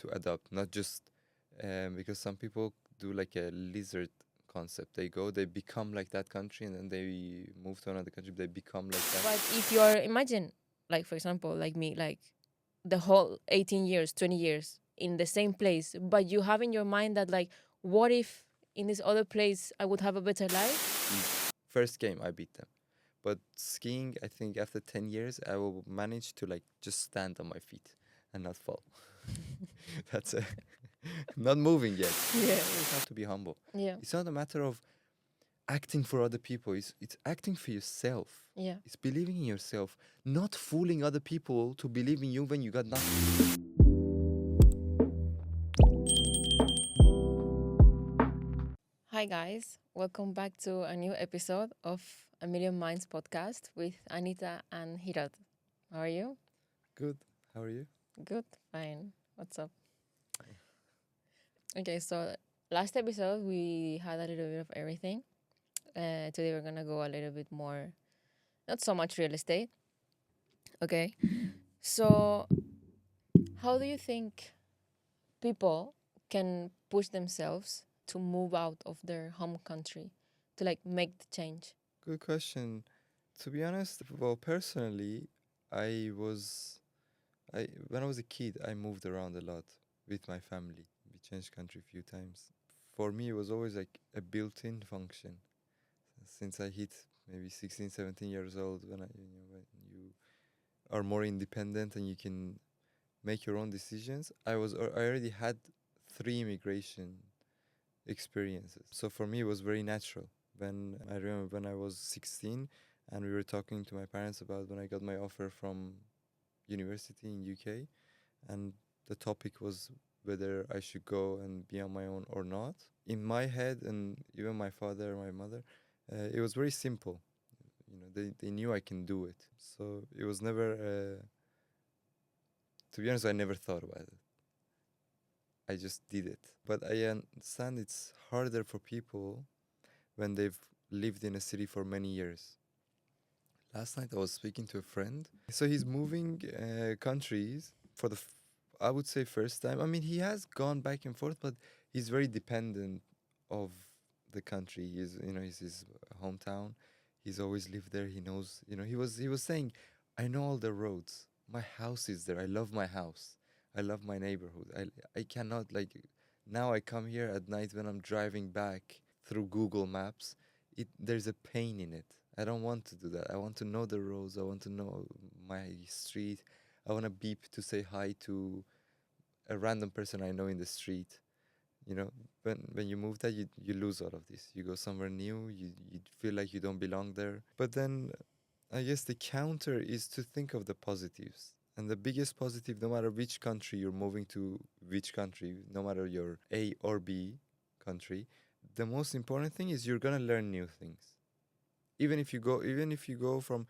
to adopt, not just because some people do like a lizard concept. They become like that country, and then they move to another country. They become like that. But if you're, imagine, like for example, like me, like the whole 18 years, 20 years in the same place, but you have in your mind that like, what if in this other place I would have a better life? First game, I beat them. But skiing, I think after 10 years, I will manage to like just stand on my feet and not fall. That's it. Not moving yet. Yeah. You have to be humble. Yeah. It's not a matter of acting for other people. It's acting for yourself. Yeah. It's believing in yourself, not fooling other people to believe in you when you got nothing. Hi guys, welcome back to a new episode of A Million Minds podcast with Anita and Hirad. How are you? Good. How are you? Good, fine. What's up? Okay, so last episode we had a little bit of everything. Today we're gonna go a little bit more, not so much real estate. Okay, so how do you think people can push themselves to move out of their home country to like make the change? Good question. To be honest, well, personally, I was, I when I was a kid, I moved around a lot with my family. We changed country a few times. For me, it was always like a built-in function. Since I hit maybe 16, 17 years old, when you are more independent and you can make your own decisions, I already had 3 immigration experiences. So for me, it was very natural. When I remember when I was 16 and we were talking to my parents about when I got my offer from university in UK, and the topic was whether I should go and be on my own or not. In my head, and even my father, my mother, it was very simple. They knew I can do it. So it was never, to be honest, I never thought about it. I just did it. But I understand it's harder for people when they've lived in a city for many years. Last night I was speaking to a friend. So he's moving countries for I would say first time. I mean, he has gone back and forth, but he's very dependent of the country. He's his hometown. He's always lived there. He knows, he was saying, I know all the roads. My house is there. I love my house. I love my neighborhood. I cannot like now I come here at night when I'm driving back through Google Maps. There's a pain in it. I don't want to do that. I want to know the roads. I want to know my street. I want to beep to say hi to a random person I know in the street. You know, when you move that, you lose all of this. You go somewhere new. You feel like you don't belong there. But then, I guess the counter is to think of the positives. And the biggest positive, no matter which country you're moving to, which country, no matter your A or B country, the most important thing is you're gonna learn new things. Even if you go from,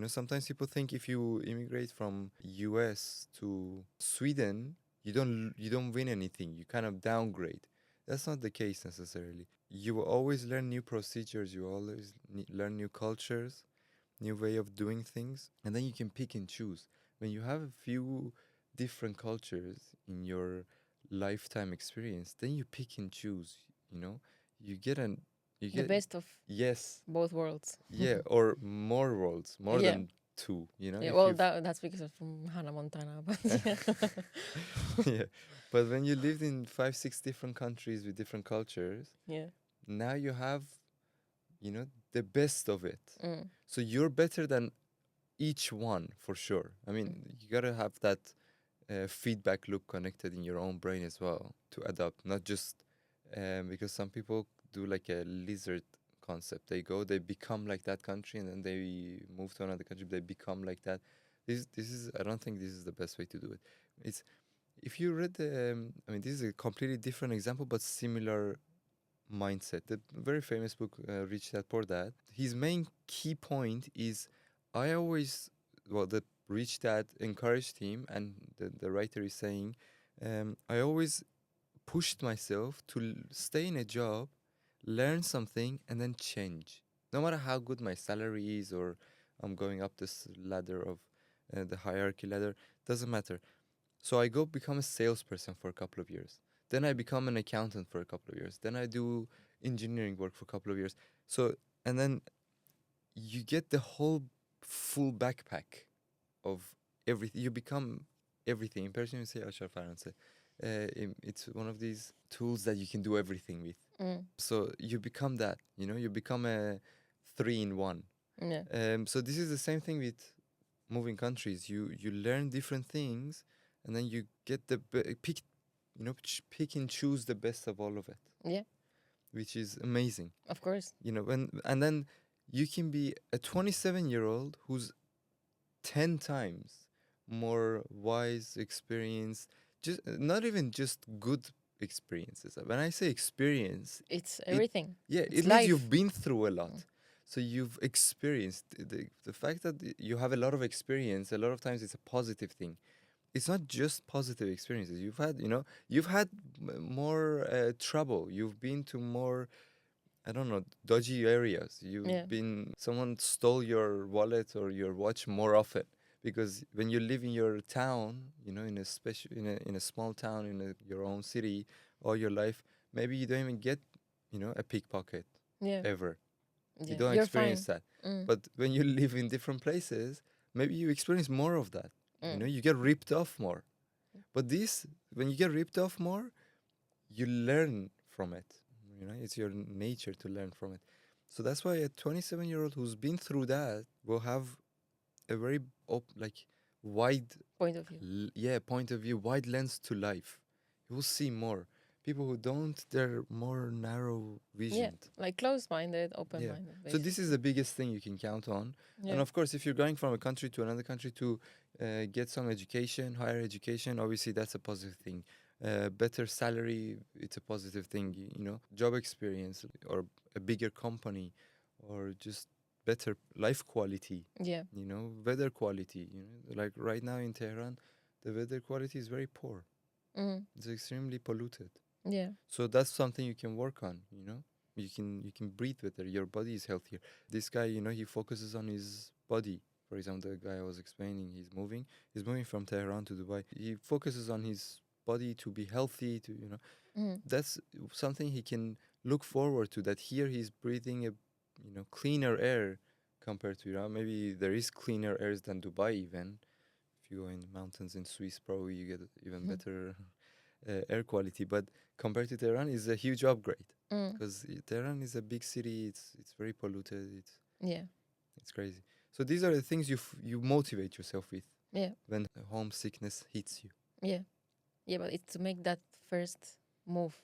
sometimes people think if you immigrate from US to Sweden, you don't win anything. You kind of downgrade. That's not the case necessarily. You will always learn new procedures. You always learn new cultures, new way of doing things, and then you can pick and choose. When you have a few different cultures in your lifetime experience, then you pick and choose. You know, you get an you The get best of yes, both worlds. yeah, or more worlds, more Yeah. than two. Yeah, If well, you that's because I'm from Hannah Montana. But yeah. yeah, but when you lived in 5, 6 different countries with different cultures, Yeah. now you have the best of it. Mm. So you're better than each one for sure. I mean, you gotta have that feedback loop connected in your own brain as well to adapt, not just because some people do like a lizard concept. They become like that country, and then they move to another country. They become like that. This is. I don't think this is the best way to do it. It's if you read the. I mean, this is a completely different example, but similar mindset. The very famous book, Rich Dad Poor Dad. His main key point is, the Rich Dad encouraged him, and the writer is saying, I always pushed myself to stay in a job, learn something, and then change. No matter how good my salary is, or I'm going up this ladder of the hierarchy ladder, doesn't matter. So I go become a salesperson for a couple of years. Then I become an accountant for a couple of years. Then I do engineering work for a couple of years. So, and then you get the whole full backpack of everything. You become everything. In Persian, you say "Ashar Faranse." It's one of these tools that you can do everything with. Mm. So you become that. You become a three in one. Yeah. So this is the same thing with moving countries. You learn different things, and then you get pick, pick and choose the best of all of it, Yeah. which is amazing. Of course. And then you can be a 27-year-old who's 10 times more wise, experienced, just not even just good experiences. When I say experience, It's it everything. yeah, It's it means life. you've been through a lot. Mm. So you've experienced the fact that you have a lot of experience. A lot of times it's a positive thing. It's not just positive experiences. You've had more trouble. You've been to more, I don't know, dodgy areas. Yeah. Someone stole your wallet or your watch more often. Because when you live in your town, in a small town, your own city, all your life, maybe you don't even get, a pickpocket Yeah. ever. You Yeah. don't You're experience fine. that. Mm. But when you live in different places, maybe you experience more of that. Mm. You get ripped off more. But when you get ripped off more, you learn from it. It's your nature to learn from it. So that's why a 27-year-old who's been through that will have a very wide, Point of view. point of view, wide lens to life. You will see more. People who don't, they're more narrow Yeah. visioned. Like closed-minded, Yeah. open-minded. So this is Basically. the biggest thing you can count on. Yeah. And of course, if you're going from a country to another country to get some education, higher education, obviously that's a positive thing. Better salary, it's a positive thing. Job experience or a bigger company, or just better life quality. Yeah. Weather quality. Like right now in Tehran, the weather quality is very poor. Mm. It's extremely polluted. Yeah. So that's something you can work on. You can breathe better. Your body is healthier. This guy, he focuses on his body. For example, the guy I was explaining, he's moving from Tehran to Dubai. He focuses on his body to be healthy. Mm. That's something he can look forward to. That here he's breathing a, cleaner air compared to Iran. Maybe there is cleaner airs than Dubai even. If you go in the mountains in Swiss, probably you get even better air quality. But compared to Tehran, is a huge upgrade Mm. because Tehran is a big city. It's very polluted. Yeah. It's crazy. So these are the things you motivate yourself with Yeah. when homesickness hits you. Yeah. Yeah. But it's to make that first move.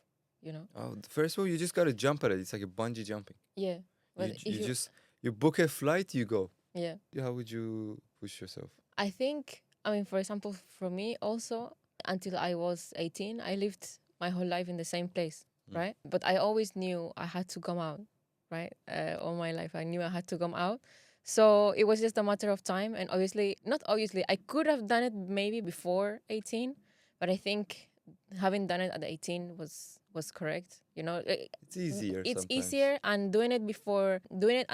Oh, first of all, you just gotta jump at it. It's like a bungee jumping. Yeah. But if you. You book a flight, you go. Yeah. How would you push yourself? I think. I mean, for example, for me also, until I was 18, I lived my whole life in the same place, right? But I always knew I had to come out, right? All my life, I knew I had to come out. So it was just a matter of time. And not obviously, I could have done it maybe before 18, but I think having done it at 18 was correct. It's easier It's sometimes. easier, and doing it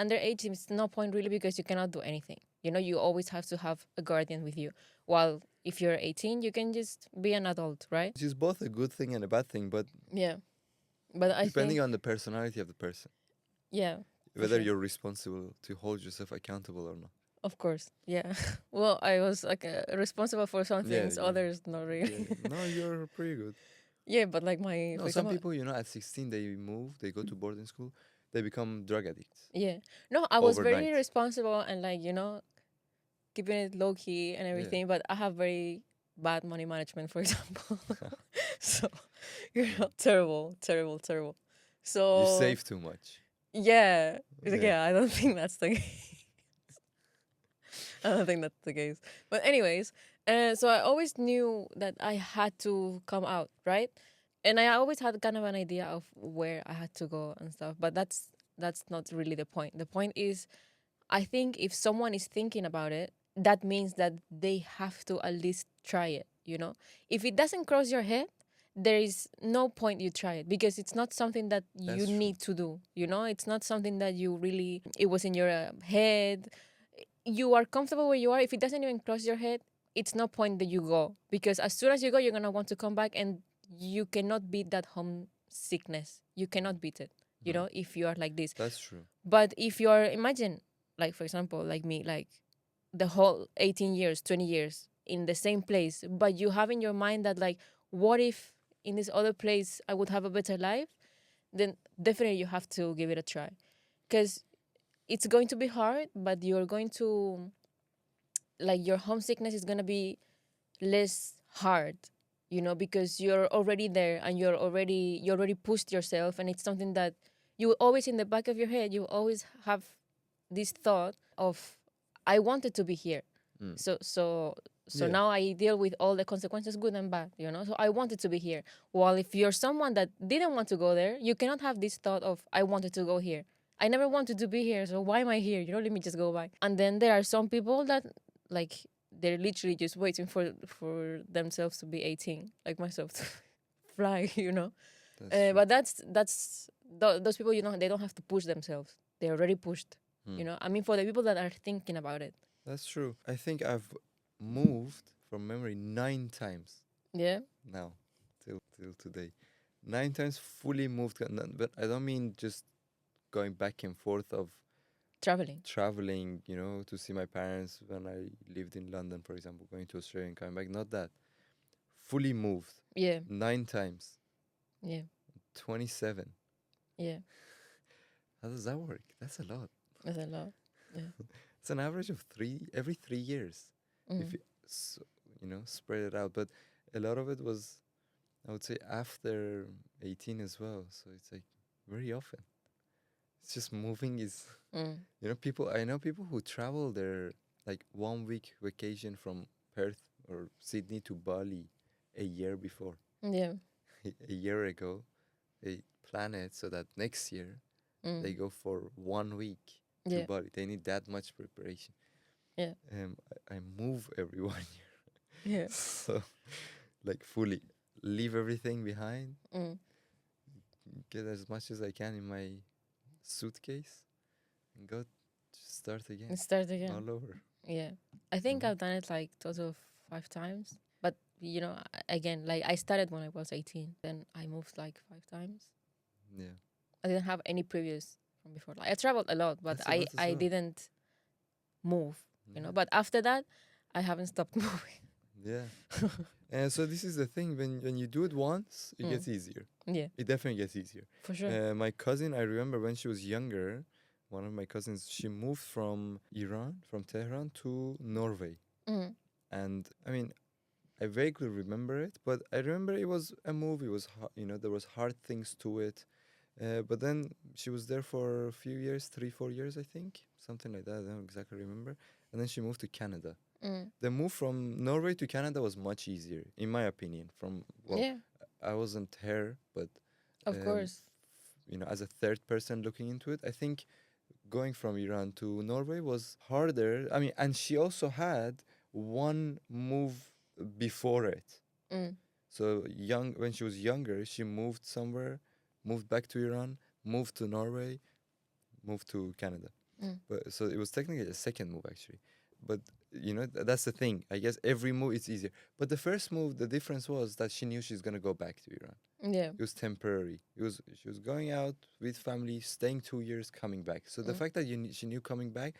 underage, it's no point really because you cannot do anything. You always have to have a guardian with you. While if you're 18, you can just be an adult, right? Which is both a good thing and a bad thing, but Yeah. But I depending think, on the personality of the person, yeah, for whether sure. you're responsible to hold yourself accountable or not. Of course, yeah. Well, I was like responsible for some Yeah, things, yeah. others not really. Yeah. No, you're pretty good. Yeah, but like my, No, for some example, people, at 16, they go to boarding school, they become drug addicts yeah. No, I was very overnight. responsible and like, keeping it low key and Yeah. everything, but I have very bad money management, for example. So, terrible, terrible, terrible. So You save too much. yeah, it's like, Yeah. yeah, I don't think that's the case. I don't think that's the case. But anyways, so I always knew that I had to come out, right? And I always had kind of an idea of where I had to go and stuff. But that's not really the point. The point is, I think if someone is thinking about it, that means that they have to at least try it, If it doesn't cross your head, there is no point you try it because it's not something that you That's true. need to do, It's not something that it was in your head. You are comfortable where you are. If it doesn't even cross your head, it's no point that you go, because as soon as you go, you're gonna want to come back, and you cannot beat that homesickness. You cannot beat it, you know, if you are like this. That's true. But if you're, imagine, like for example, like me, like the whole 18 years, 20 years in the same place, but you have in your mind that like, what if in this other place I would have a better life? Then definitely you have to give it a try, because it's going to be hard, but you're going to, like, your homesickness is going to be less hard, you know, because you're already there, and you already pushed yourself, and it's something that you always, in the back of your head, you always have this thought of, I wanted to be here. Mm. So Yeah. now I deal with all the consequences, good and bad, you know. So I wanted to be here. While if you're someone that didn't want to go there, you cannot have this thought of, I wanted to go here. I never wanted to be here, so why am I here? You know, let me just go back. And then there are some people that, like, they're literally just waiting for themselves to be 18, like myself, to fly, you know. That's true. But those people, you know, they don't have to push themselves. They're already pushed. You know, I mean, for the people that are thinking about it. That's true. I think I've moved from memory 9 times Yeah. now, till today. 9 times fully moved, but I don't mean just going back and forth of Traveling. you know, to see my parents when I lived in London, for example, going to Australia and coming back. Not that. Fully moved Yeah. 9 times. Yeah. 27. Yeah. How does that work? That's a lot. That's a lot. Yeah. It's an average of every 3 years. If Mm. you, you know, spread it out. But a lot of it was, I would say, after 18 as well. So it's like very often. It's just moving is, Mm. you know, I know people who travel their like 1 week vacation from Perth or Sydney to Bali a year before. Yeah. A year ago, they plan it so that next year they Mm. go for 1 week to Yeah. Bali. They need that much preparation. Yeah. I move every 1 year. Yeah. So, like, fully leave everything behind, Mm. get as much as I can in my suitcase, and go start again, And start again. all over. Yeah. I think Mhm. I've done it like total of 5 times. But, you know, again, like I started when I was 18. Then I moved like 5 times. Yeah, I didn't have any previous from before. Like I traveled a lot, but that's a lot as I well. didn't move, you know. Yeah. But after that, I haven't stopped moving. Yeah. And so this is the thing, when you do it once, it Mm. gets easier. Yeah, It definitely gets easier. for sure. My cousin, I remember when she was younger, one of my cousins, she moved from Iran, from Tehran to Norway. Mm. And I mean, I vaguely remember it, but I remember it was a move. It was, you know, there was hard things to it. But then she was there for a few years, 3, 4 years, I think, something like that. I don't exactly remember. And then she moved to Canada. Mm. The move from Norway to Canada was much easier, in my opinion. Yeah, I wasn't her, but of course. you know, as a third person looking into it, I think going from Iran to Norway was harder. I mean, and she also had one move before it. Mm. So when she was younger, she moved somewhere, moved back to Iran, moved to Norway, moved to Canada. Mm. But so it was technically a second move actually. But you know, that's the thing. I guess every move it's easier. But the first move, the difference was that she knew she's gonna go back to Iran. Yeah. It was temporary. She was going out with family, staying 2 years, coming back. So the Mm. fact that she knew coming back,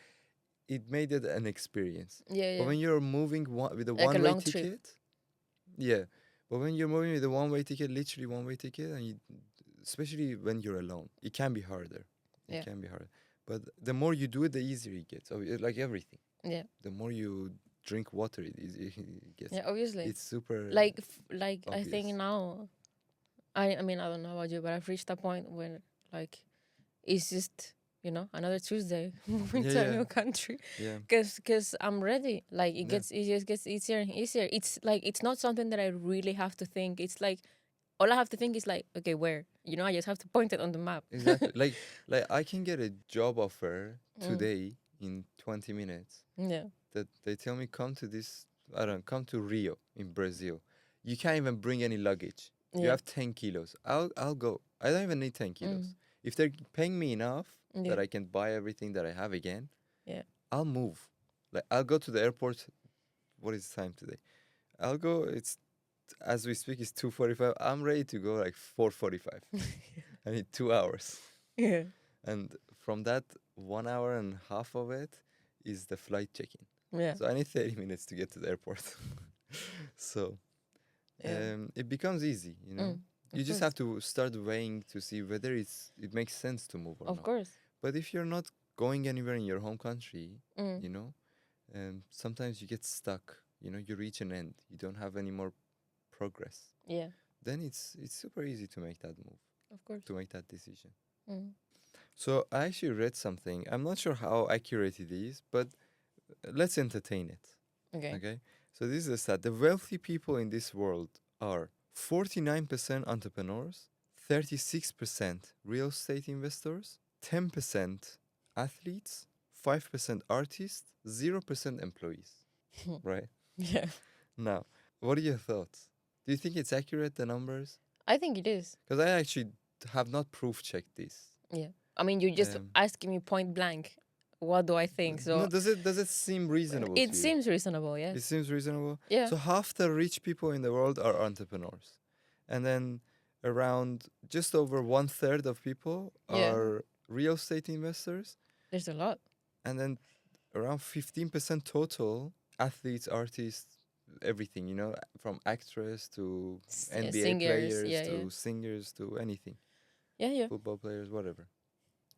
it made it an experience. Yeah, But yeah. when you're moving with a Like a one-way long trip. ticket, yeah. But when you're moving with a one-way ticket, literally one-way ticket, and especially when you're alone, it can be harder. It Yeah. can be hard. But the more you do it, the easier it gets. So like everything, Yeah. the more you drink water, it gets. Yeah, obviously. It's super. Like I think obvious. now, I mean, I don't know about you, but I've reached a point where, like, it's just, you know, another Tuesday moving Yeah, to a yeah. new country. Yeah. Cause I'm ready. Like Yeah. it just gets easier and easier. It's like it's not something that I really have to think. It's like all I have to think is like, okay, where? You know, I just have to point it on the map. Exactly. Like I can get a job offer Mm. today in 20 minutes. Yeah. That they tell me come to this. I don't know, come to Rio in Brazil. You can't even bring any luggage. You Yeah. have 10 kilos. I'll go. I don't even need 10 kilos. Mm. If they're paying me enough Yeah. that I can buy everything that I have again, Yeah. I'll move. Like I'll go to the airport what is time today? I'll go. It's as we speak. It's 2:45. I'm ready to go like 4:45. I need 2 hours, Yeah. and from that 1 hour and a half of it is the flight check-in. Yeah. So I need 30 minutes to get to the airport. So Yeah. it becomes easy, you know. You Of just course. have to start weighing to see whether it makes sense to move or Of not. course. But if you're not going anywhere in your home country, Mm. you know, sometimes you get stuck. You know, you reach an end. You don't have any more progress. Yeah. Then it's super easy to make that move, Of course. to make that decision. Mm. So I actually read something. I'm not sure how accurate it is, but let's entertain it. Okay. Okay. So this is a stat. The wealthy people in this world are 49% entrepreneurs, 36% real estate investors, 10% athletes, 5% artists, 0% employees. Right? Yeah. Now, what are your thoughts? Do you think it's accurate, the numbers? I think it is. Because I actually have not proof checked this. Yeah. I mean, you're just Um, asking me point blank, what do I think? no, So does it seem reasonable it to you? seems reasonable, It yes. seems reasonable. Yeah. So half the rich people in the world are entrepreneurs, and then around just over 1/3 of people Yeah. are real estate investors, There's a lot. and then around 15% total athletes, artists, everything. You know, from actress to NBA Singers. players Yeah, yeah. to singers to anything, Yeah, yeah. football players, whatever.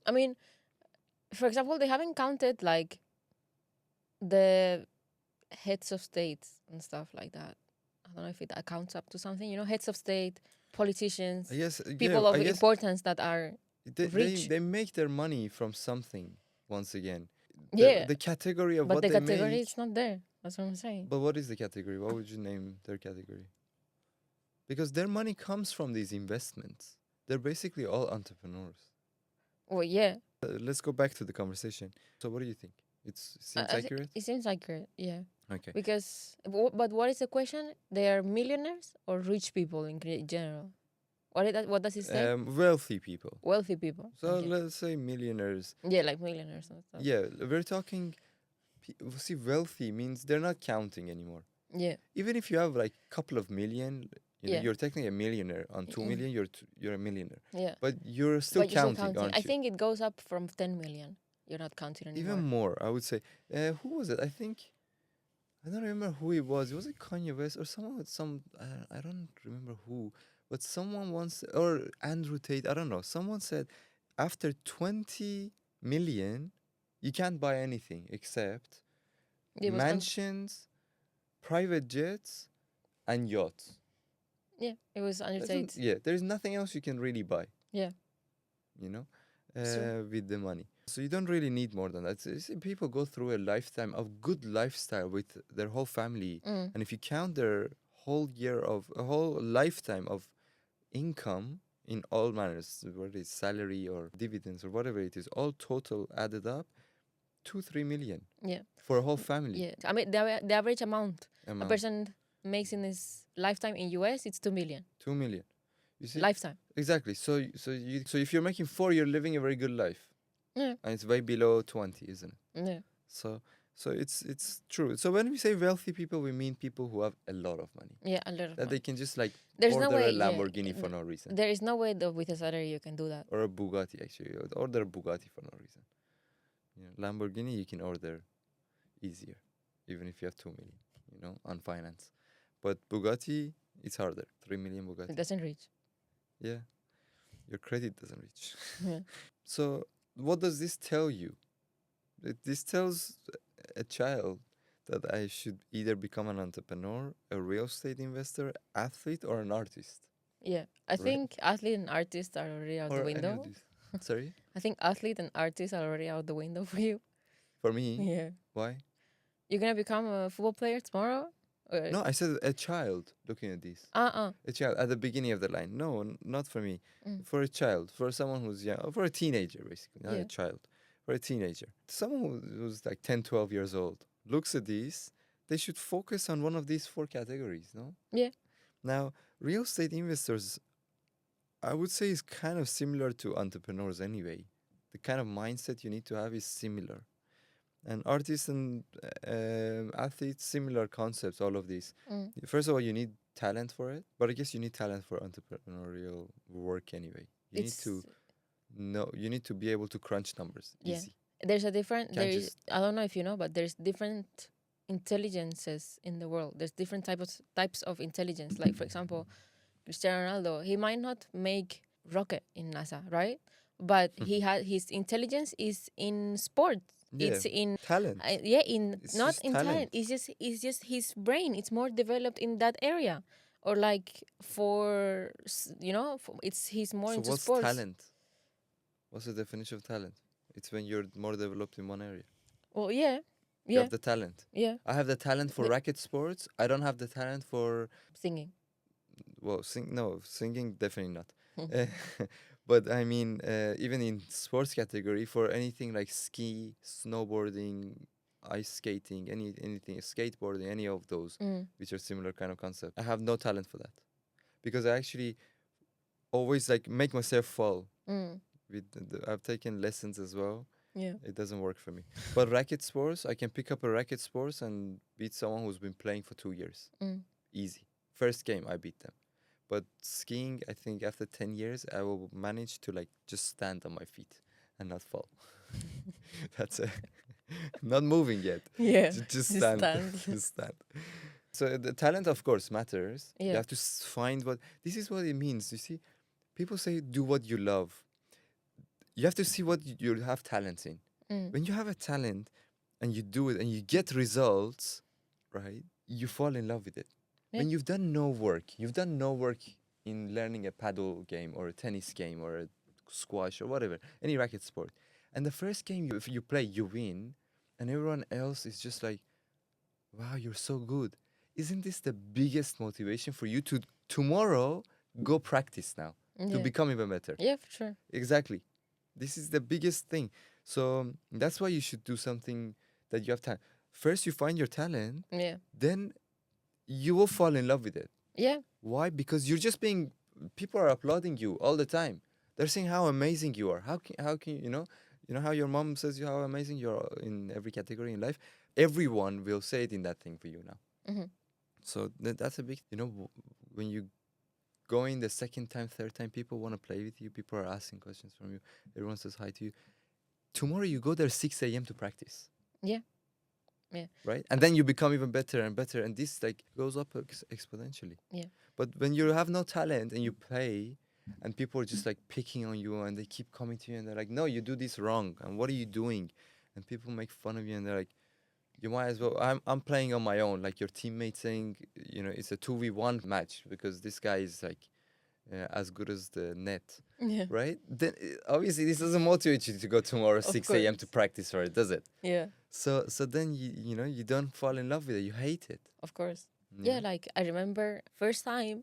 I mean, for example, they haven't counted like the heads of states and stuff like that. I don't know if it accounts up to something, you know, heads of state, politicians, I guess, people I of guess importance that are rich. they make their money from something. Once again, Yeah, the category of but what the they category make. is not there. That's what I'm saying. But what is the category? What would you name their category? Because their money comes from these investments. They're basically all entrepreneurs. Well, yeah, Let's go back to the conversation. So, what do you think? It seems accurate? it seems accurate. Yeah, Okay. because but what is the question? They are millionaires or rich people in general? What does it say? Wealthy people. Wealthy people. So, Okay. let's say millionaires. Yeah, like millionaires and stuff. Yeah, we're talking. See, wealthy means they're not counting anymore. Yeah. Even if you have like a couple of million, you know, Yeah. you're technically a millionaire. On 2 million, you're a millionaire. Yeah. But you're still But you're still counting, counting. aren't I you? think it goes up from 10 million. You're not counting anymore. Even more, I would say. Who was it? I think I don't remember who it was. Was it Kanye West or someone with some? I don't remember who, but someone once or Andrew Tate. I don't know. Someone said after 20 million, you can't buy anything except It was mansions, private jets, and yachts. yeah, it was Andrew Tate. Yeah, there's nothing else you can really buy. Yeah. You know, So with the money. So you don't really need more than that. So you see, people go through a lifetime of good lifestyle with their whole family, mm, and if you count their whole year of a whole lifetime of income in all manners, whether it's salary or dividends or whatever it is, all total added up, 2-3 million yeah. for a whole family. Yeah. I mean the average amount a Amount person makes in his lifetime in US it's 2 million. 2 million. You see, Lifetime. exactly. So if you're making 4, you're living a very good life, Yeah. and it's way below 20, isn't it? Yeah. So it's true. So when we say wealthy people, we mean people who have a lot of money Yeah, a lot of that money. they can just like There's no order way a Lamborghini for th- no reason, there is no way that with a salary you can do that. or a Bugatti actually, or order a Bugatti for no reason. You know, Lamborghini you can order easier, even if you have 2 million, you know, on finance. But Bugatti, it's harder. 3 million It Bugatti. doesn't reach. Yeah, your credit doesn't reach. Yeah. So what does this tell you? This tells a child that I should either become an entrepreneur, a real estate investor, athlete, or an artist. Yeah. I Right. think athlete and artist are already out the Or any of window. these. Sorry? I think athlete and artist are already out the window for you. For me? Yeah. Why? You're gonna become a football player tomorrow? Or No, I said a child looking at this. uh-uh. A child at the beginning of the line. No, not for me. Mm. For a child, for someone who's young, for a teenager, basically, not Yeah. a child. For a teenager. Someone who's like 10, 12 years old looks at these, they should focus on one of these 4 categories, no? Yeah. Now, real estate investors, I would say, is kind of similar to entrepreneurs anyway. The kind of mindset you need to have is similar. And artists and athletes, similar concepts, all of these. Mm. First of all, you need talent for it, but I guess you need talent for entrepreneurial work anyway. You need to It's know, you need to be able to crunch numbers yeah. easy. There's a different there Can't is just I don't know if you know, but there's different intelligences in the world. There's different types of intelligence. Like for example, Cristiano Ronaldo, he might not make rocket in NASA, right? But he had his intelligence is in sport. yeah, It's in talent. yeah, in It's not just in talent. talent. It's just his brain. It's more developed in that area, or like it's he's more So into what's sports. talent? What's the definition of talent? It's when you're more developed in one area. Well, yeah, You yeah, have the talent. yeah. I have the talent for The racket sports. I don't have the talent for, singing. well, singing definitely not. Uh, but I mean, even in sports category, for anything like ski, snowboarding, ice skating, anything, skateboarding, any of those, Mm, which are similar kind of concept, I have no talent for that because I actually always like make myself fall. mm, With I've taken lessons as well. yeah. It doesn't work for me. But racket sports, I can pick up a racket sports and beat someone who's been playing for 2 years. Mm. Easy. First game, I beat them. But skiing, I think after 10 years, I will manage to like just stand on my feet and not fall. That's it. Not moving yet. Yeah. Just Just stand. stand. Just stand. So the talent, of course, matters. You Yeah. have to find what. This is what it means. You see, people say do what you love. You have to see what you have talent in. Mm. When you have a talent and you do it and you get results, right? You fall in love with it. Yeah. When you've done no work in learning a paddle game or a tennis game or a squash or whatever, any racket sport. And the first game if you play, you win, and everyone else is just like, wow, you're so good. Isn't this the biggest motivation for you to tomorrow go practice now to Yeah. become even better? Yeah, for sure. Exactly. This is the biggest thing. So that's why you should do something that you have talent. First, you find your talent, Yeah. then you will fall in love with it. Yeah. Why? Because you're just being, people are applauding you all the time. They're saying how amazing you are. How can you know how your mom says you how amazing you are in every category in life? Everyone will say it in that thing for you now. Mm-hmm. So that's a big, when you go in the second time, third time, people want to play with you. People are asking questions from you. Everyone says hi to you. Tomorrow you go there 6 a.m. to practice. Yeah. Yeah. Right? And then you become even better and better. And this like goes up exponentially. Yeah. But when you have no talent and you play and people are just like picking on you and they keep coming to you and they're like, no, you do this wrong. And what are you doing? And people make fun of you and they're like, you might as well. I'm playing on my own. Like your teammate saying, it's a 2v1 match because this guy is like as good as the net, Yeah. right? Then obviously this doesn't motivate you to go tomorrow Of 6 a.m. to course. practice for it, does it? Yeah. So then you don't fall in love with it. You hate it. Of course. you Yeah, know? like I remember first time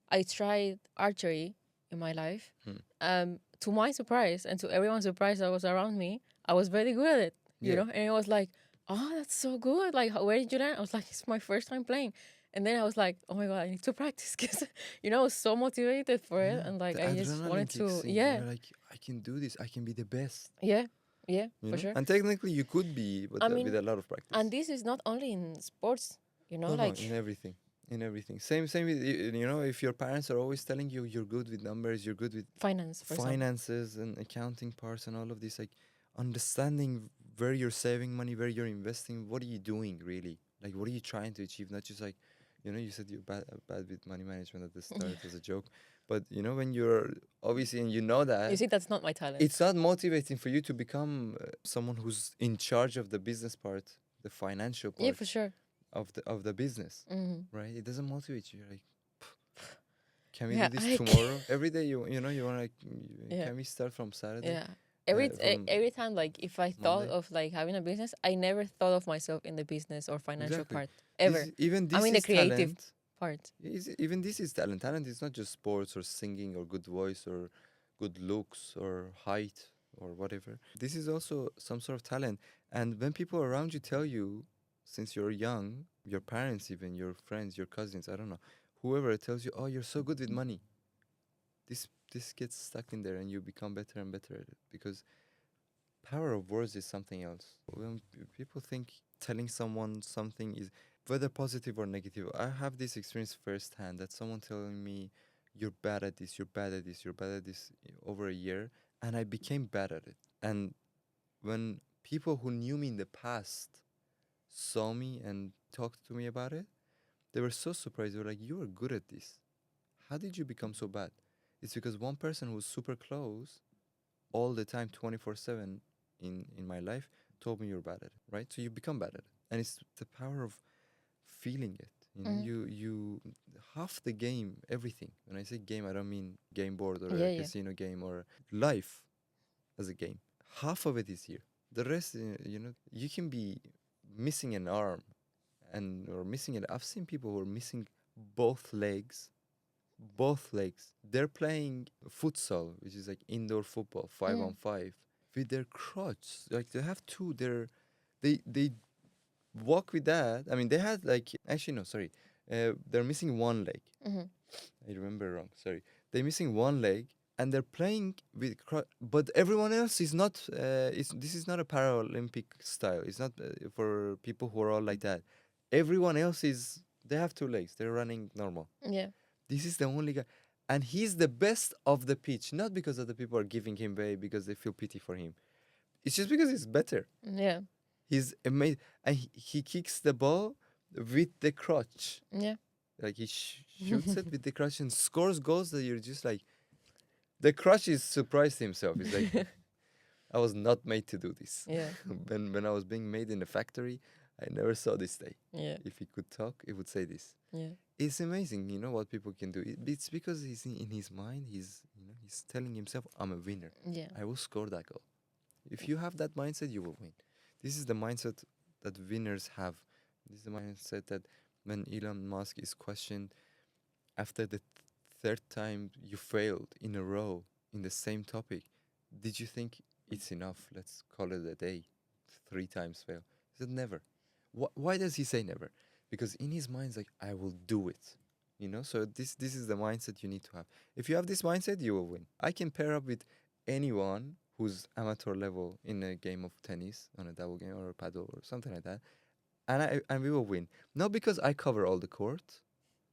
I tried archery in my life. To my surprise and to everyone's surprise that was around me, I was very good at it. You Yeah. know, and it was like, oh, that's so good. Like, where did you learn? I was like, it's my first time playing. And then I was like, oh my god, I need to practice because, I was so motivated for it, Yeah, and like the I just adrenaline wanted kicks to, in. yeah, You're like, I can do this. I can be the best. yeah, yeah, You for know. sure. And technically, you could be, but I with mean, a lot of practice. and this is not only in sports, No, no, in like everything. In everything. Same with if your parents are always telling you you're good with numbers, you're good with finance, for example. finances and accounting parts and all of this, like understanding where you're saving money, where you're investing, what are you doing really? Like what are you trying to achieve? Not just like, you said you're bad with money management at the start as a joke, but when you're obviously and You that see, that's not my talent. it's not motivating for you to become someone who's in charge of the business part, the financial Yeah, part for sure. of the business, Hmm. right? It doesn't motivate you. You're like, can we Yeah, do this I tomorrow? Every day you want to like, yeah, can we start from Saturday? yeah. Every From every time, like if I thought Monday? of like having a business, I never thought of myself in the business or financial Exactly. part ever. Even I this mean, the is creative talent. part. Even this is talent. Talent is not just sports or singing or good voice or good looks or height or whatever. This is also some sort of talent. And when people around you tell you, since you're young, your parents, even your friends, your cousins, I don't know, whoever tells you, oh, you're so good with money, this gets stuck in there and you become better and better at it because power of words is something else. When people think telling someone something is whether positive or negative, I have this experience firsthand that someone telling me, "You're bad at this. You're bad at this. You're bad at this," over a year, and I became bad at it. And when people who knew me in the past saw me and talked to me about it, they were so surprised. They were like, "You were good at this. How did you become so bad?" It's because one person who was super close all the time, 24/7 in my life, told me you're bad at it, right? So you become bad at it. And it's the power of feeling it. You know, Mm. you half the game, everything. When I say game, I don't mean game board or Yeah, a yeah. casino game or life as a game. Half of it is here. The rest, you can be missing an arm and or missing it. I've seen people who are missing both legs, both legs. They're playing futsal, which is like indoor football, 5-on-5, with their crutch. Like they have two. They walk with that. I mean, they had like actually no, sorry, they're missing one leg. Mm-hmm. I remember wrong. Sorry, they're missing one leg, and they're playing with. But everyone else is not. This is not a Paralympic style. It's not for people who are all like that. Everyone else is. They have two legs. They're running normal. Yeah. This is the only guy, and he's the best of the pitch. Not because other people are giving him way because they feel pity for him. It's just because he's better. Yeah. He's amazing, and he kicks the ball with the crutch. Yeah. Like he shoots it with the crutch and scores goals that you're just like, the crutch is surprised himself. He's like, I was not made to do this. Yeah. When I was being made in the factory, I never saw this day. Yeah. If he could talk, he would say this. Yeah. It's amazing, what people can do. It's because he's in his mind. He's telling himself, "I'm a winner. Yeah. I will score that goal." If you have that mindset, you will win. This is the mindset that winners have. This is the mindset that when Elon Musk is questioned after the third time you failed in a row in the same topic, did you think it's enough? Let's call it a day. 3 times fail. He said never. Why does he say never? Because in his mind, it's like, I will do it. So this is the mindset you need to have. If you have this mindset, you will win. I can pair up with anyone who's amateur level in a game of tennis, on a double game or a paddle or something like that, and we will win. Not because I cover all the court,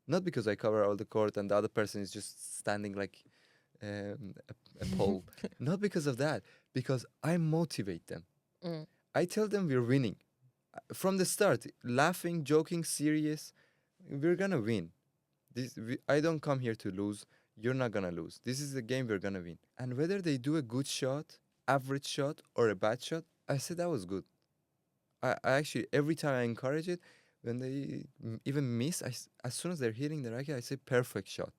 not because I cover all the court and the other person is just standing like a pole. Not because of that, because I motivate them. Mm. I tell them we're winning. From the start, laughing, joking, serious, we're gonna win. I don't come here to lose. You're not gonna lose. This is the game we're gonna win. And whether they do a good shot, average shot, or a bad shot, I said that was good. I actually, every time I encourage it, when they even miss, as soon as they're hitting the racket, I say perfect shot.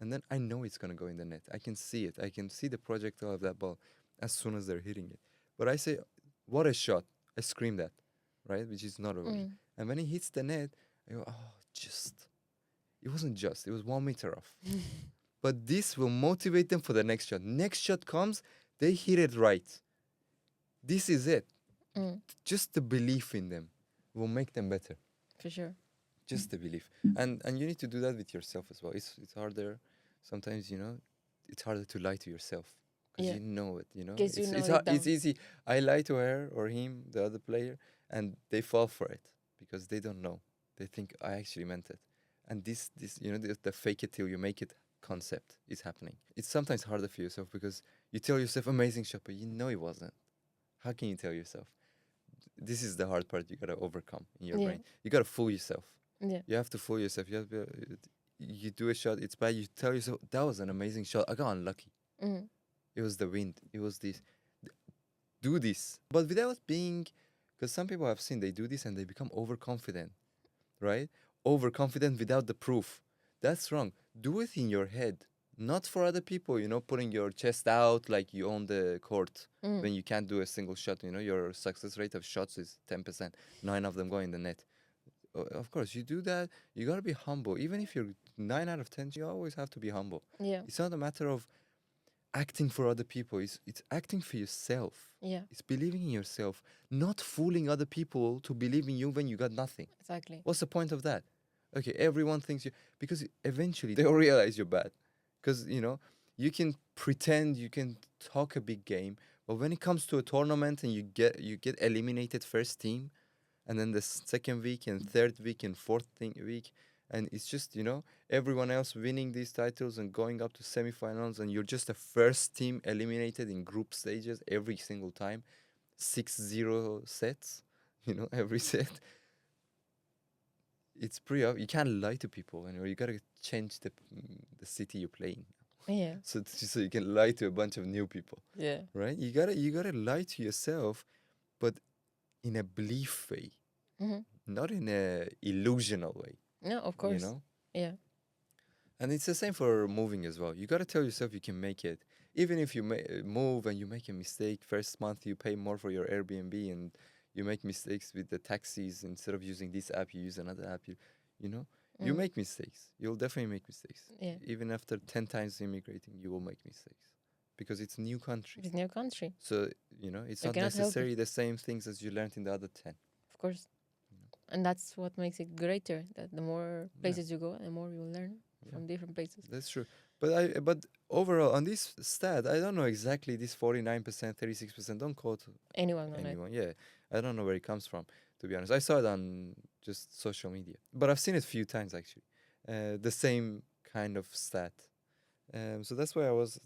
And then I know it's gonna go in the net. I can see it. I can see the projectile of that ball as soon as they're hitting it. But I say, what a shot. I scream that, right? Which is not a word. Mm. And when he hits the net, I go, oh, just. It wasn't just. It was 1 meter off. But this will motivate them for the next shot. Next shot comes, they hit it right. This is it. Mm. Just the belief in them will make them better. For sure. Just the belief. And you need to do that with yourself as well. It's harder. Sometimes, it's harder to lie to yourself. Because Yeah. you know it, 'Cause you know it's, it it's down. easy. I lie to her or him, the other player, and they fall for it because they don't know. They think I actually meant it. And this the fake it till you make it concept is happening. It's sometimes harder for yourself because you tell yourself amazing shot, but you know it wasn't. How can you tell yourself? This is the hard part you gotta overcome in your Yeah. brain. You gotta fool yourself. Yeah. You have to fool yourself. You do a shot, it's bad. You tell yourself that was an amazing shot. I got unlucky. Mm. It was the wind. It was this. Do this, but without being, because some people I've seen they do this and they become overconfident, right? Overconfident without the proof. That's wrong. Do it in your head, not for other people. Putting your chest out like you own the court Mm. when you can't do a single shot. Your success rate of shots is 10%. 9 of them go in the net. Of course, you do that. You gotta be humble. Even if you're 9 out of 10, you always have to be humble. Yeah. It's not a matter of acting for other people. It's acting for yourself. Yeah. It's believing in yourself, not fooling other people to believe in you when you got nothing. Exactly. What's the point of that? Okay, everyone thinks you, because eventually they'll realize you're bad. Because, you can pretend you can talk a big game, but But when it comes to a tournament and you get eliminated first team, and then the second week and third week and fourth week, and it's just everyone else winning these titles and going up to semifinals, and you're just the first team eliminated in group stages every single time, 6-0 sets, every set. It's pretty you can't lie to people, and you gotta change the city you play in. Yeah. So you can lie to a bunch of new people, Yeah. right? You gotta lie to yourself, but in a belief way, not in a illusional way. No, of You course. know, Yeah. and it's the same for moving as well. You gotta tell yourself you can make it, even if you move and you make a mistake. First month you pay more for your Airbnb, and you make mistakes with the taxis. Instead of using this app, you use another app. You make mistakes. You'll definitely make mistakes. Yeah. Even after 10 times immigrating, you will make mistakes because it's a new country. It's new country. So it's You not cannot help it. necessarily the same things as you learned in the other 10. Of course. And that's what makes it greater. That the more places you go, the more you will learn from different places. That's true. But overall on this stat, I don't know exactly this 49%, 36%. Don't quote Anyone on it. anyone. Yeah, I don't know where it comes from. To be honest, I saw it on just social media, but I've seen it a few times actually. The same kind of stat. So that's why I was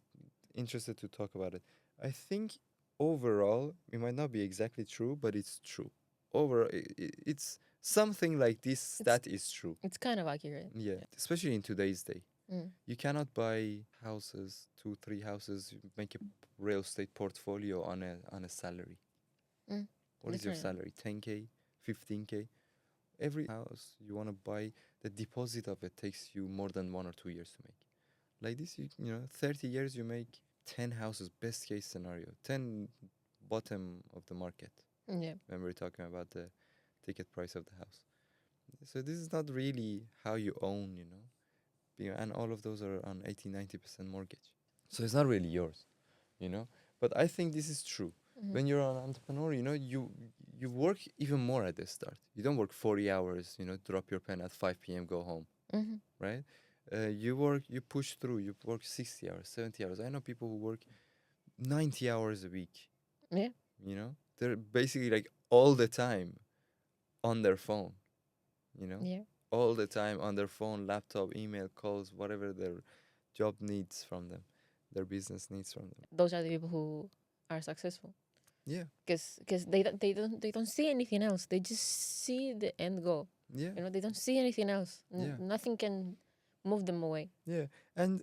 interested to talk about it. I think overall it might not be exactly true, but it's true. Overall, it's something like this stat is true. It's kind of accurate. Yeah, especially in today's day. Mm. You cannot buy houses, 2, 3 houses, make a real estate portfolio on a salary. Mm. What is your Definitely. salary? 10K, 15K. Every house you want to buy, the deposit of it takes you more than 1 or 2 years to make. Like this, 30 years you make 10 houses, best case scenario, 10 bottom of the market. Yeah. When we're talking about the ticket price of the house. So this is not really how you own, and all of those are on 80-90% mortgage. So it's not really yours, But I think this is true. When you're an entrepreneur, you work even more at the start. You don't work 40 hours, drop your pen at 5 p.m., go home, right? You push through, you work 60 hours, 70 hours. I know people who work 90 hours a week. Yeah. They're basically like all the time on their phone, Yeah. all the time on their phone, laptop, email, calls, whatever their job needs from them, their business needs from them. Those are the people who are successful. Yeah. Because they don't see anything else. They just see the end goal. Yeah. They don't see anything else. Yeah. Nothing can move them away. Yeah. And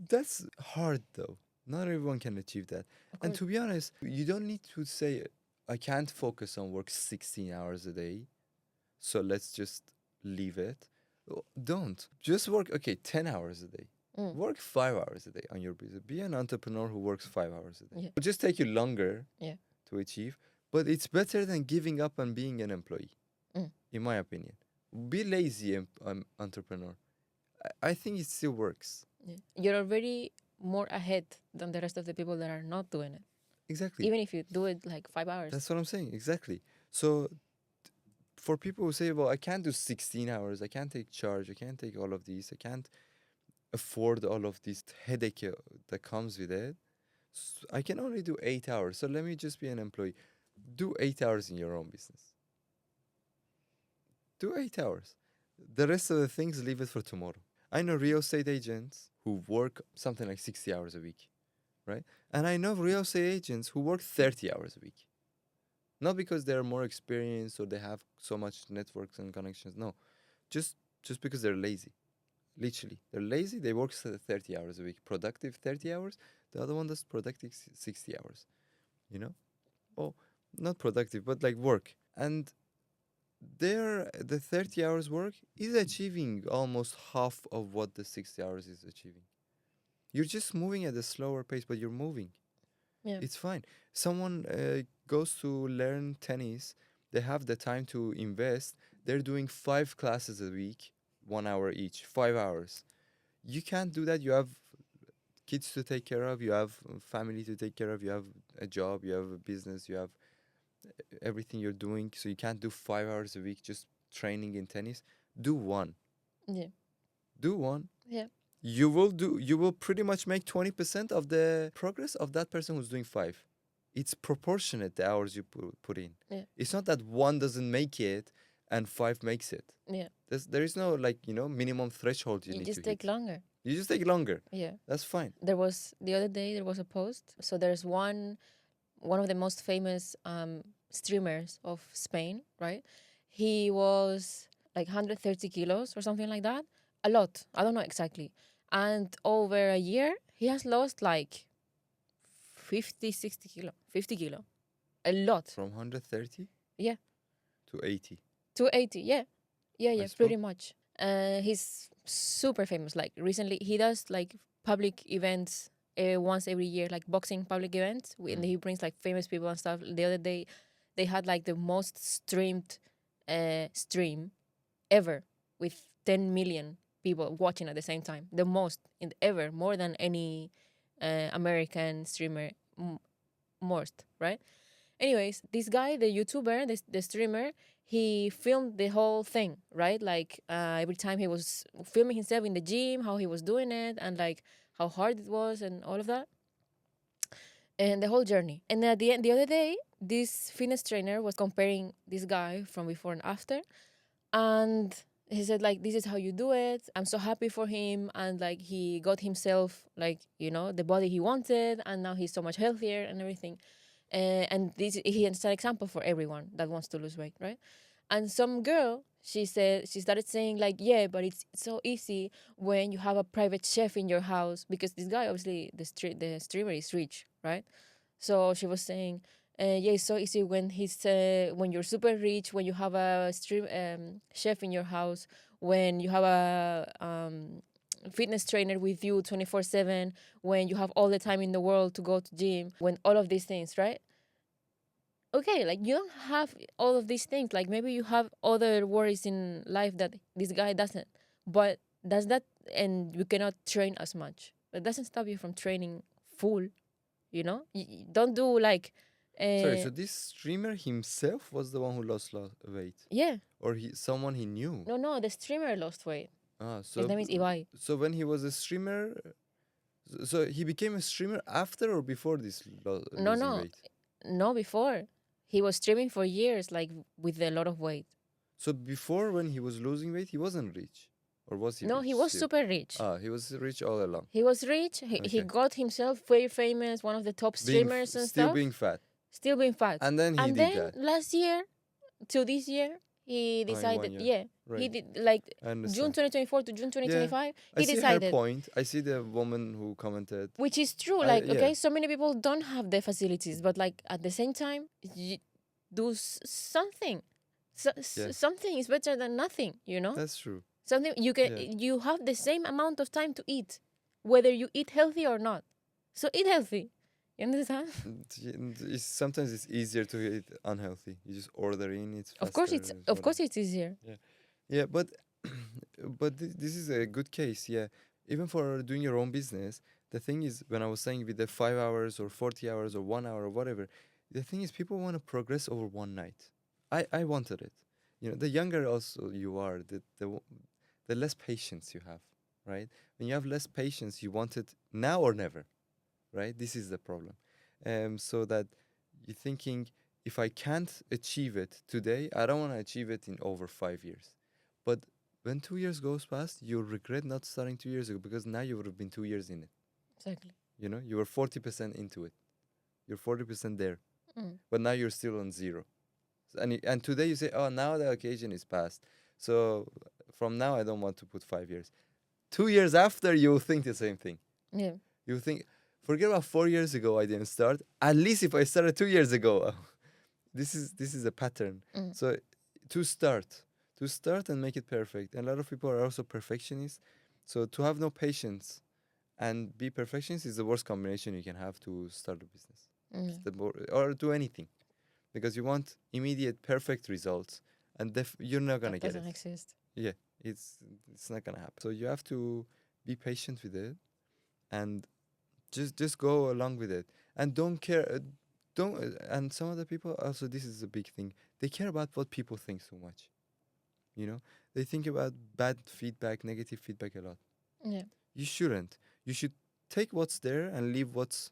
that's hard though. Not everyone can achieve that. And to be honest, you don't need to say, I can't focus on work 16 hours a day, so let's just leave it. Don't. Just work, 10 hours a day. Work 5 hours a day on your business. Be an entrepreneur who works 5 hours a day. Yeah. It'll just take you longer to achieve, but it's better than giving up and being an employee, in my opinion. Be lazy, entrepreneur. I think it still works. Yeah. You're already more ahead than the rest of the people that are not doing it. Exactly. Even if you do it like 5 hours. That's what I'm saying. Exactly. So for people who say, well, I can't do 16 hours, I can't take charge, I can't take all of these, I can't afford all of this headache that comes with it, I can only do 8 hours. So let me just be an employee. Do 8 hours in your own business. Do 8 hours. The rest of the things, leave it for tomorrow. I know real estate agents who work something like 60 hours a week, right? And I know real estate agents who work 30 hours a week. Not because they're more experienced or they have so much networks and connections. No, just because they're lazy. Literally, they're lazy. They work 30 hours a week. Productive 30 hours. The other one does productive 60 hours. Oh, not productive, but like work. And the 30 hours work is achieving almost half of what the 60 hours is achieving. You're just moving at a slower pace, but you're moving. Yeah. It's fine. Someone goes to learn tennis. They have the time to invest. They're doing 5 classes a week, 1 hour each, 5 hours. You can't do that. You have kids to take care of. You have family to take care of. You have a job. You have a business. You have everything you're doing. So you can't do 5 hours a week just training in tennis. Do 1. Yeah. Do 1. Yeah. You will pretty much make 20% of the progress of that person who's doing 5. it's proportionate the hours you put in. Yeah. It's not that one doesn't make it and five makes it. Yeah. There is no like, minimum threshold you You need just to take hit. longer. You just take longer. Yeah. That's fine. The other day there was a post. So there's one of the most famous streamers of Spain, right? He was like 130 kilos or something like that. A lot. I don't know exactly. And over a year, he has lost like 50, 60 kilo. 50 kilo. A lot. From 130 Yeah. to 80. 280. Yeah. Yeah, I yeah, suppose. pretty much. He's super famous. Like recently, he does like public events once every year, like boxing public events. And he brings like famous people and stuff. The other day, they had like the most streamed stream ever with 10 million people watching at the same time. The most in ever, more than any American streamer, most, right? Anyways, this guy, the YouTuber, the streamer, he filmed the whole thing, right? Like every time he was filming himself in the gym, how he was doing it, and like how hard it was, and all of that, and the whole journey. And at the end, the other day, this fitness trainer was comparing this guy from before and after, and he said like, this is how you do it. I'm so happy for him, and like he got himself like the body he wanted, and now he's so much healthier and everything. And he is an example for everyone that wants to lose weight, right? And some girl, she started saying like, yeah, but it's so easy when you have a private chef in your house, because this guy, obviously the streamer, is rich, right? So she was saying, yeah, it's so easy when when you're super rich, when you have a chef in your house, when you have a fitness trainer with you 24/7, when you have all the time in the world to go to gym, when all of these things, right? Okay, like you don't have all of these things. Like maybe you have other worries in life that this guy doesn't. But does that, and you cannot train as much. That doesn't stop you from training full, Don't do like, Sorry, uh, so this streamer himself was the one who lost weight, yeah. or someone he knew. No, the streamer lost weight. Ah, His name is Ibai. so when he was a streamer, so he became a streamer after or before this No, losing no, weight. no, before. He was streaming for years, like with a lot of weight. So before, when he was losing weight, he wasn't rich, or was he No, he rich was still? super rich. Ah, he was rich all along. He was rich. He Okay, got himself very famous, one of the top streamers and still stuff. being fat, Still being fat. and then he And did then that. last year to this year, he In 1 decided, year, yeah, he right? did like I June understand. 2024 to June Yeah, 2025. I He see her decided, point. I see the woman who commented. which is true. I Like, yeah, okay, so many people don't have the facilities, but like at the same time, you do something. yeah, Something is better than nothing, that's true. Something Yeah. you have the same amount of time to eat, whether you eat healthy or not. So eat healthy. You understand? Sometimes it's easier to eat unhealthy. You just order in, it's faster. Of course, it's easier. Yeah, but this is a good case. Yeah, even for doing your own business, the thing is, when I was saying with the 5 hours or 40 hours or 1 hour or whatever, the thing is, people want to progress over one night. I wanted it. The younger also you are, the less patience you have, right? When you have less patience, you want it now or never, right? This is the problem. So that you're thinking, if I can't achieve it today, I don't want to achieve it in over 5 years. But when 2 years goes past, you'll regret not starting 2 years ago, because now you would have been 2 years in it. Exactly. You were 40% into it. You're 40% there. Mm. But now you're still on zero. And today you say, oh, now the occasion is past. So from now, I don't want to put 5 years. 2 years after, you'll think the same thing. Yeah. You think, forget about 4 years ago, I didn't start. At least if I started 2 years ago, this is a pattern. Mm. So to start and make it perfect. And a lot of people are also perfectionists. So to have no patience and be perfectionist is the worst combination you can have to start a business. Or do anything, because you want immediate perfect results, and you're not gonna That get doesn't it. exist. Yeah, it's not gonna happen. So you have to be patient with it, and just go along with it, and don't care. Don't And some other people also, this is a big thing. They care about what people think so much. They think about bad feedback, negative feedback a lot. Yeah. You shouldn't. You should take what's there and leave what's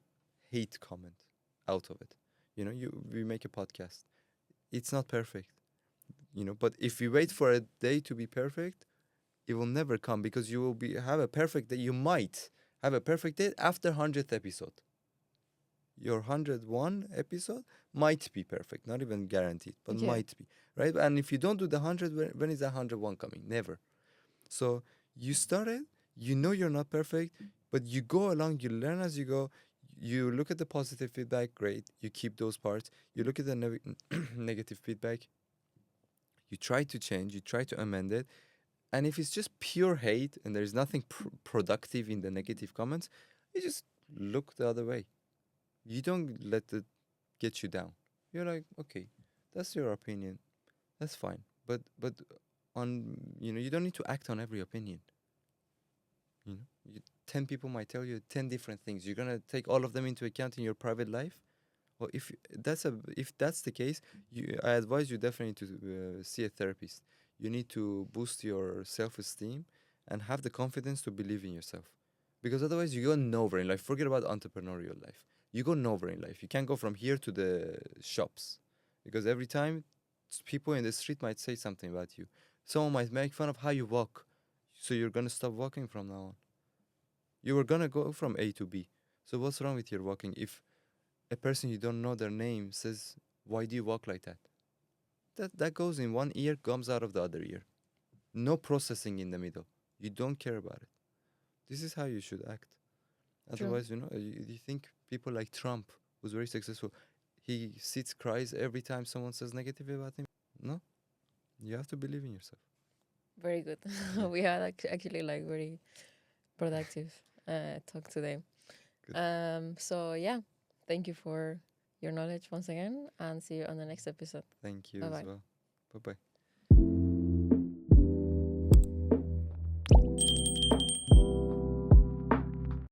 hate comment out of it. we make a podcast. It's not perfect, but if you wait for a day to be perfect, it will never come, because you will be have a perfect day. You might have a perfect day after 100th episode. Your 101 episode might be perfect, not even guaranteed, but Yeah. might be, right? And if you don't do the 100, when is the 101 coming? Never. So you started, you're not perfect, but you go along, you learn as you go. You look at the positive feedback, great. You keep those parts. You look at the negative feedback, you try to change, you try to amend it. And if it's just pure hate and there's nothing productive in the negative comments, you just look the other way. You don't let it get you down. You're like, okay, that's your opinion. That's fine. But on you don't need to act on every opinion. You know, 10 people might tell you 10 different things. You're gonna take all of them into account in your private life. Well, if that's the case, I advise you definitely to see a therapist. You need to boost your self-esteem and have the confidence to believe in yourself, because otherwise you go nowhere in life. Forget about entrepreneurial life. You go nowhere in life. You can't go from here to the shops, because every time people in the street might say something about you. Someone might make fun of how you walk, so you're gonna stop walking from now on. You were gonna go from A to B. So what's wrong with your walking? If a person you don't know their name says, "Why do you walk like that?" That goes in one ear, comes out of the other ear. No processing in the middle. You don't care about it. This is how you should act. True. Otherwise, you think people like Trump, who's very successful, he sits, cries every time someone says negative about him? No. You have to believe in yourself. Very good. Yeah. We had actually like very productive talk today. Good. So yeah, thank you for your knowledge once again, and see you on the next episode. Thank you Bye as bye. well. Bye bye.